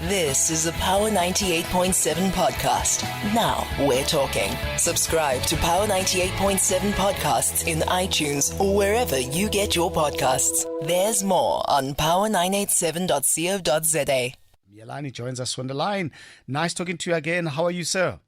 This is a Power 98.7 podcast. Now we're talking. Subscribe to Power 98.7 podcasts in iTunes or wherever you get your podcasts. There's more on power987.co.za. Miyelani joins us on the line. Nice talking to you again. How are you, sir?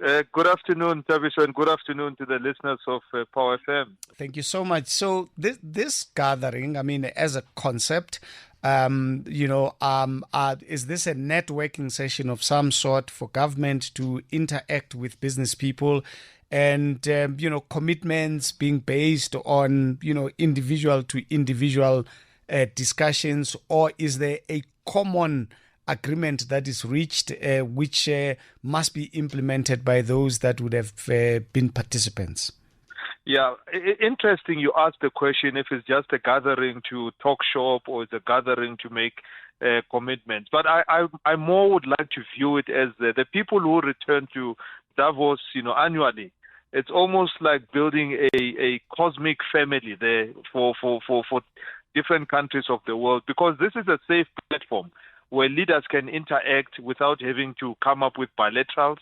Good afternoon, Thabiso, and good afternoon to the listeners of Power FM. Thank you so much. So this gathering, I mean, as a concept, is this a networking session of some sort for government to interact with business people and, commitments being based on, individual to individual discussions, or is there a common agreement that is reached which must be implemented by those that would have been participants? Yeah, interesting you asked the question if it's just a gathering to talk shop or it's a gathering to make commitments. But I more would like to view it as the people who return to Davos, annually. It's almost like building a cosmic family there for different countries of the world, because this is a safe platform where leaders can interact without having to come up with bilaterals.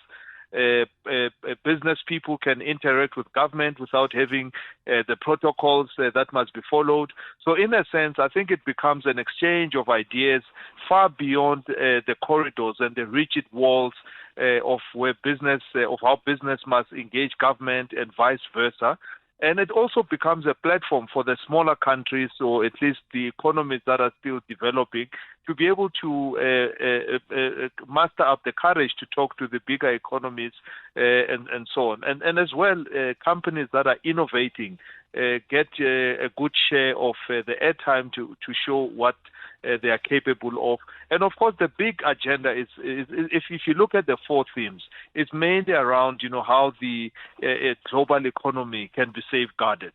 Business people can interact with government without having the protocols that must be followed. So in a sense, I think it becomes an exchange of ideas far beyond the corridors and the rigid walls of how business must engage government and vice versa. And it also becomes a platform for the smaller countries, or at least the economies that are still developing, to be able to muster up the courage to talk to the bigger economies and so on. And as well, companies that are innovating get a good share of the airtime to show what they are capable of. And of course, the big agenda is if you look at the four themes, it's mainly around how the global economy can be safeguarded.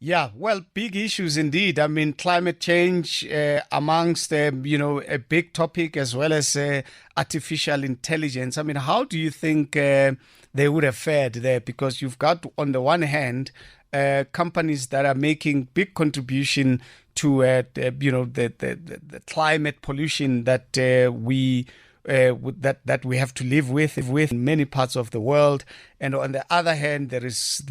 Yeah, well, big issues indeed. I mean, climate change amongst a big topic, as well as artificial intelligence. I mean, how do you think they would have fared there? Because you've got, on the one hand, companies that are making big contribution to the climate pollution that we have to live with in many parts of the world, and on the other hand, there is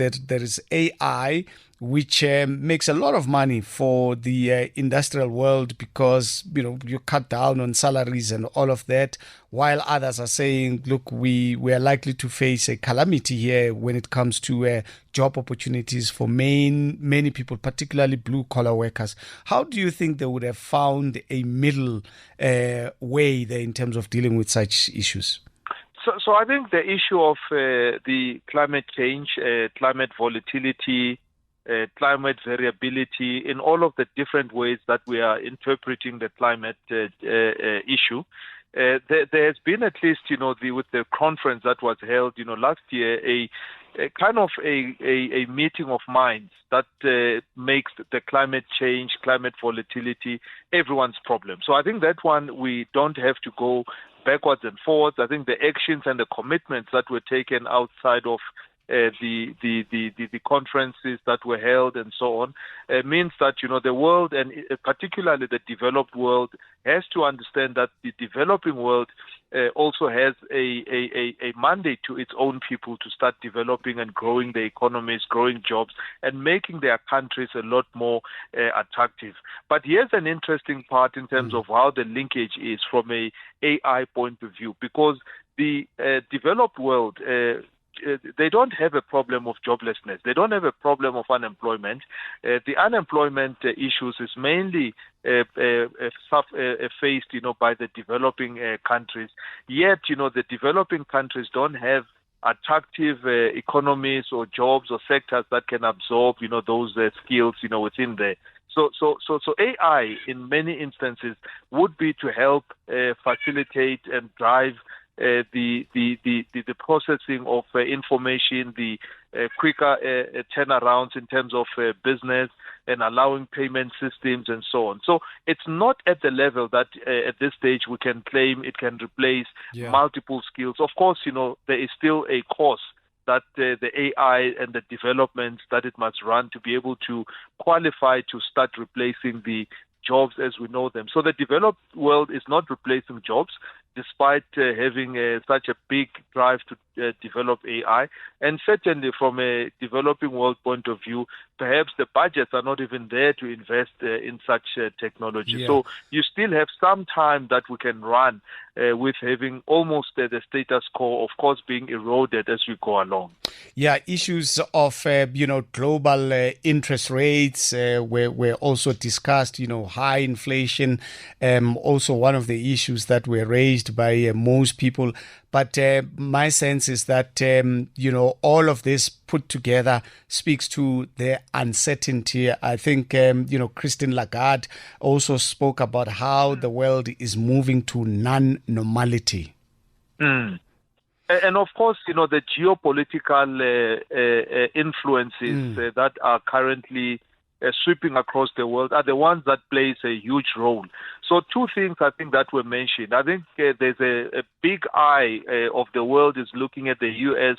AI, which makes a lot of money for the industrial world, because you cut down on salaries and all of that, while others are saying, look, we are likely to face a calamity here when it comes to job opportunities for many people, particularly blue collar workers. How do you think they would have found a middle way there in terms of dealing with such issues? So I think the issue of the climate change, climate volatility, climate variability, in all of the different ways that we are interpreting the climate issue. There has been, at least, with the conference that was held, last year, a kind of a meeting of minds that makes the climate change, climate volatility, everyone's problem. So I think that one, we don't have to go backwards and forwards. I think the actions and the commitments that were taken outside of the conferences that were held and so on means that the world, and particularly the developed world, has to understand that the developing world also has a mandate to its own people to start developing and growing the economies, growing jobs, and making their countries a lot more attractive. But here's an interesting part in terms of how the linkage is from a AI point of view, because the developed world, they don't have a problem of joblessness. They don't have a problem of unemployment. The unemployment issues is mainly faced, by the developing countries. Yet, the developing countries don't have attractive economies or jobs or sectors that can absorb, those skills, within there. So AI, in many instances, would be to help facilitate and drive the processing of information, the quicker turnarounds in terms of business, and allowing payment systems and so on. So it's not at the level that at this stage we can claim it can replace multiple skills. Of course, there is still a course that the AI and the developments that it must run to be able to qualify to start replacing the jobs as we know them. So the developed world is not replacing jobs, despite having such a big drive to develop AI. And certainly from a developing world point of view, perhaps the budgets are not even there to invest in such technology. Yeah. So you still have some time that we can run with having almost the status quo, of course, being eroded as we go along. Yeah, issues of, global interest rates were also discussed, high inflation, also one of the issues that were raised by most people. But my sense is that, all of this put together speaks to the uncertainty. I think, Christine Lagarde also spoke about how the world is moving to non-normality. Mm. And of course, the geopolitical influences that are currently sweeping across the world are the ones that plays a huge role. So two things I think that were mentioned. I think there's a big eye of the world is looking at the U.S.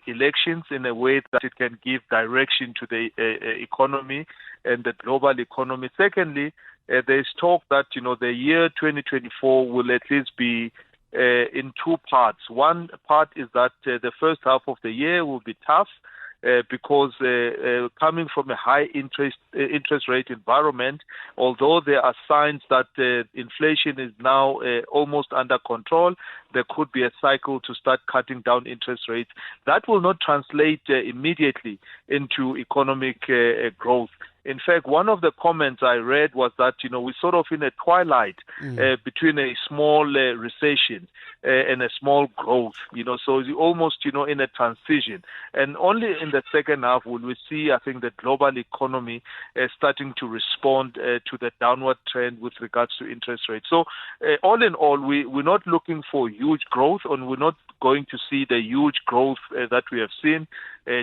Elections in a way that it can give direction to the economy and the global economy. Secondly, there's talk that, the year 2024 will at least be in two parts. One part is that the first half of the year will be tough because coming from a high interest rate environment, although there are signs that inflation is now almost under control, there could be a cycle to start cutting down interest rates. That will not translate immediately into economic growth. In fact, one of the comments I read was that, we're sort of in a twilight between a small recession and a small growth, so you're almost, in a transition. And only in the second half will we see, I think, the global economy starting to respond to the downward trend with regards to interest rates. So all in all, we're not looking for huge growth, and we're not going to see the huge growth that we have seen.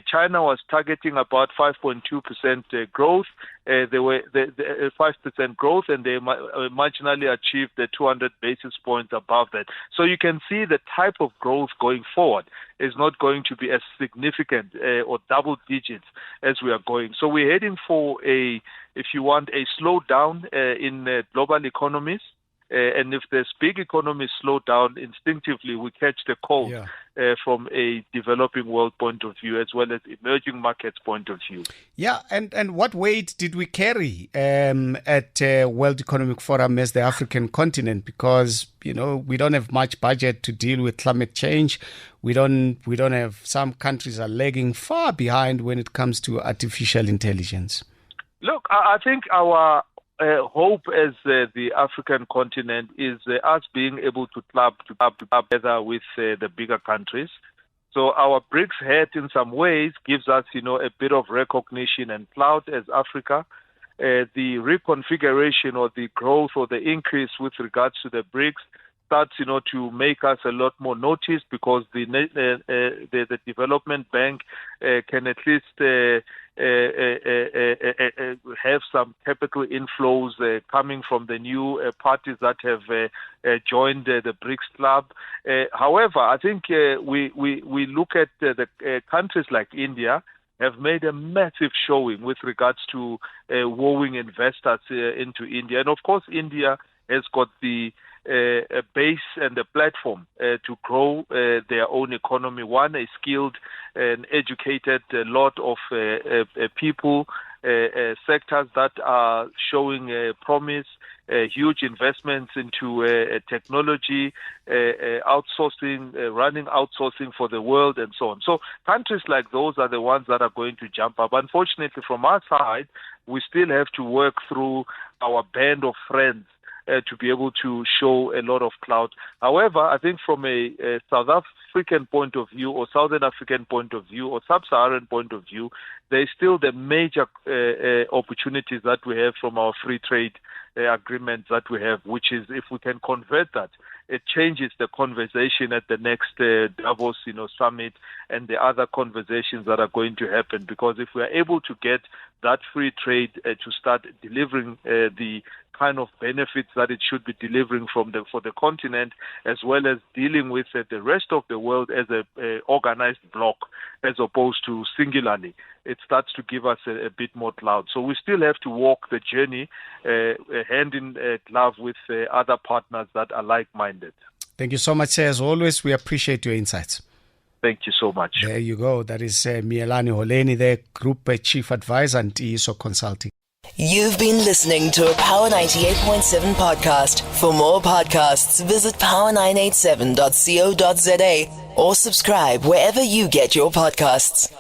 China was targeting about 5.2% growth. They were 5% growth, and they marginally achieved the 200 basis points above that. So you can see the type of growth going forward is not going to be as significant or double digits as we are going. So we're heading for a slowdown in global economies. And if there's big economies slow down, instinctively we catch the cold from a developing world point of view as well as emerging markets point of view. Yeah, and what weight did we carry at World Economic Forum as the African continent? Because, we don't have much budget to deal with climate change. We don't have, some countries are lagging far behind when it comes to artificial intelligence. Look, I think our hope as the African continent is us being able to club together with the bigger countries. So our BRICS head in some ways gives us, a bit of recognition and clout as Africa. The reconfiguration or the growth or the increase with regards to the BRICS starts, to make us a lot more noticed because the development bank can at least have some capital inflows coming from the new parties that have joined the BRICS club. However, I think we look at the countries like India have made a massive showing with regards to wooing investors into India. And of course, India has got the a base and a platform to grow their own economy. One, a skilled and educated lot of people, sectors that are showing promise, huge investments into technology, outsourcing, running outsourcing for the world and so on. So countries like those are the ones that are going to jump up. Unfortunately, from our side, we still have to work through our band of friends to be able to show a lot of clout. However, I think from a South African point of view or Southern African point of view or Sub-Saharan point of view, there is still the major opportunities that we have from our free trade agreements that we have, which is if we can convert that it changes the conversation at the next Davos, summit and the other conversations that are going to happen. Because if we are able to get that free trade to start delivering the kind of benefits that it should be delivering for the continent, as well as dealing with the rest of the world as a organized bloc, as opposed to singularly, it starts to give us a bit more clout. So we still have to walk the journey hand in glove with other partners that are like-minded. Thank you so much, sir. As always, we appreciate your insights. Thank you so much. There you go. That is Miyelani Holeni, the Group Chief Advisor Ntiyiso Consulting. You've been listening to a Power 98.7 podcast. For more podcasts, visit power987.co.za or subscribe wherever you get your podcasts.